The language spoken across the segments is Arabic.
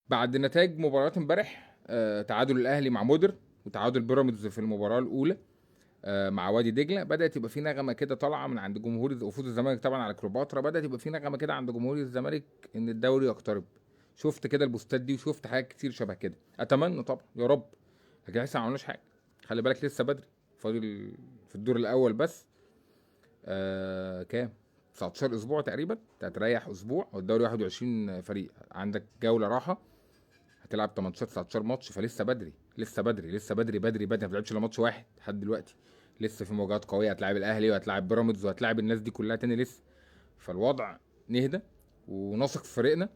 بعد نتائج مباريات امبارح، تعادل الاهلي مع مودر وتعادل بيراميدز في المباراه الاولى مع وادي دجله، بدات يبقى في نغمه كده طالعه من عند جمهور وفوز الزمالك طبعا على كليوباترا. بدات يبقى في نغمه كده عند جمهور الزمالك ان الدوري يقترب. شفت كده البوستات دي وشفت حاجات كتير شبه كده. اتمنى طبعا يا رب، لكن لسه ما عملناش حاجه. خلي بالك لسه بدري، فاضل في الدور الاول بس كام 19 اسبوع تقريبا. انت هتريح اسبوع والدوري 21 فريق، عندك جوله راحه، هتلعب 18 19 ماتش، فلسه بدري لسه بدري لسه بدري بدري بدري. ما بتلعبش الا ماتش واحد لحد دلوقتي. لسه في مواجهات قويه، هتلاعب الاهلي وهتلاعب بيراميدز وهتلاعب الناس دي كلها تاني لسه. فالوضع نهدى ونثق في فريقنا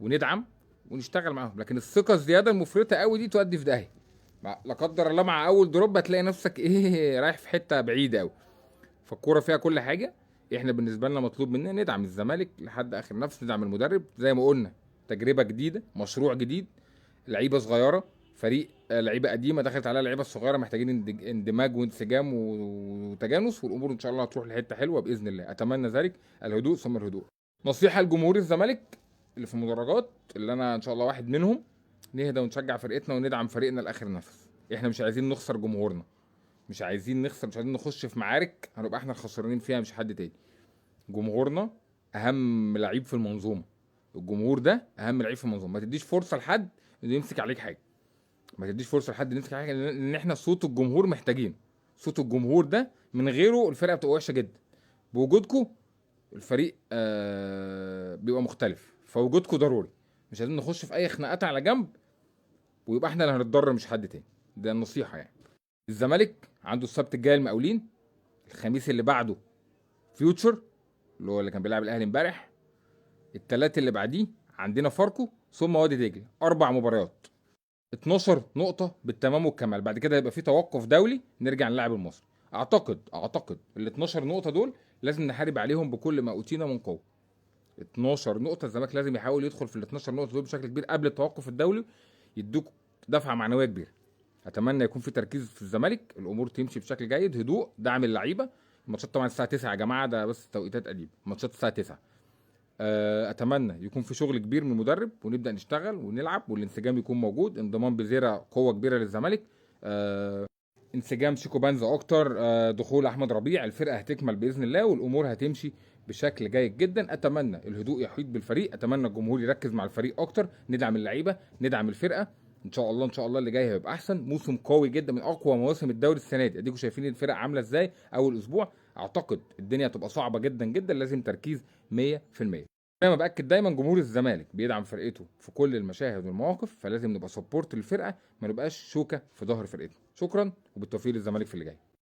وندعم ونشتغل معاهم، لكن الثقه الزياده المفرطه قوي دي تؤدي في داهيه. لا قدر الله مع اول دروب هتلاقي نفسك ايه رايح في حته بعيده قوي. فالكوره فيها كل حاجه. احنا بالنسبه لنا مطلوب مننا ندعم الزمالك لحد اخر نفس، ندعم المدرب زي ما قلنا، تجربه جديده، مشروع جديد، لعيبه صغيره، فريق لعيبه قديمه دخلت عليها لعيبه صغيره، محتاجين اندماج وانسجام وتجانس، والامور ان شاء الله هتروح لحته حلوه باذن الله. اتمنى ذلك. الهدوء ثم الهدوء. نصيحه لجمهور الزمالك اللي في المدرجات، اللي انا ان شاء الله واحد منهم: نهدى ونشجع فرقتنا وندعم فريقنا لاخر نفس. احنا مش عايزين نخسر جمهورنا، مش عايزين نخسر، مش عايزين نخش في معارك هنبقى احنا الخسرانين فيها مش حد تاني. جمهورنا اهم لعيب في المنظومه. الجمهور ده اهم لعيب في المنظومه. ما تديش فرصه لحد انه يمسك عليك حاجه. ما تديش فرصه لحد يمسك عليك حاجه، لان احنا صوت الجمهور محتاجين. صوت الجمهور ده من غيره الفرقه بتبقى وحشه جدا. بوجودكم الفريق بيبقى مختلف، فوجودكم ضروري. مش عايزين نخش في اي خناقات على جنب ويبقى احنا اللي هنتضرر مش حد تاني. ده النصيحه يعني. الزمالك عنده السبت الجاي المقاولين، الخميس اللي بعده فيوتشر اللي هو اللي كان بيلعب الاهلي امبارح، التلات اللي بعديه عندنا فاركو ثم وادي دجله. 4 مباريات، 12 نقطه بالتمام والكمال. بعد كده هيبقى في توقف دولي نرجع نلعب المصري. اعتقد ال 12 نقطه دول لازم نحارب عليهم بكل ما اوتينا من قوه. 12 نقطه الزمالك لازم يحاول يدخل في ال 12 نقطه دول بشكل كبير قبل التوقف الدولي، يدوك دفعه معنويه كبيره. اتمنى يكون في تركيز في الزمالك، الامور تمشي بشكل جيد، هدوء، دعم اللعيبه. الماتشات طبعا الساعه 9 يا جماعه، ده بس توقيتات قديمه، الماتشات الساعه 9. اتمنى يكون في شغل كبير من المدرب ونبدا نشتغل ونلعب والانسجام يكون موجود. انضمام بزيرة قوه كبيره للزمالك، انسجام شيكو بانزا اكتر، دخول احمد ربيع، الفرقه هتكمل باذن الله والامور هتمشي بشكل جيد جدا. اتمنى الهدوء يحيط بالفريق، اتمنى الجمهور يركز مع الفريق اكتر، ندعم اللعيبه، ندعم الفرقه. ان شاء الله ان شاء الله اللي جاي هيبقى احسن. موسم قوي جدا من اقوى مواسم الدوري السنه دي. اديكم شايفين الفرق عامله ازاي اول اسبوع. اعتقد الدنيا هتبقى صعبه جدا جدا، لازم تركيز 100%. زي ما باكد دايما، جمهور الزمالك بيدعم فرقته في كل المشاهد والمواقف، فلازم نبقى سبورت للفرقه، ما نبقاش شوكه في ظهر فرقتنا. شكرا وبالتوفيق للزمالك في اللي جاي.